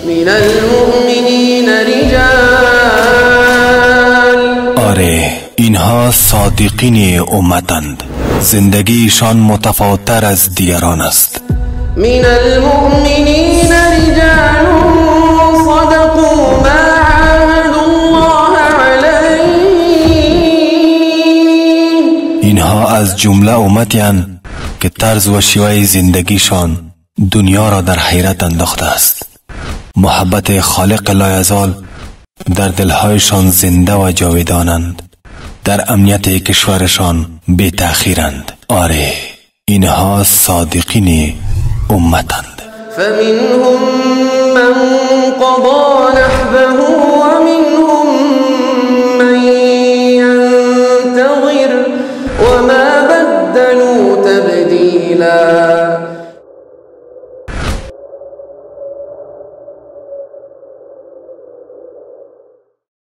من المؤمنین رجال. آره، اینها صادقین امتند، زندگیشان متفاوت‌تر از دیگران است. من المؤمنین رجال صدقوا ما عاهدوا الله علیه. اینها از جمله امتی اند که طرز و شیوه زندگیشان دنیا را در حیرت انداخته است. محبت خالق لایزال در دلهایشان زنده و جاودانند، در امنیت کشورشان بی تأخیرند. آره، اینها صادقین امتند. فمنهم من قضى نحبه ومنهم من ينتظر وما بدلوا تبدیلا.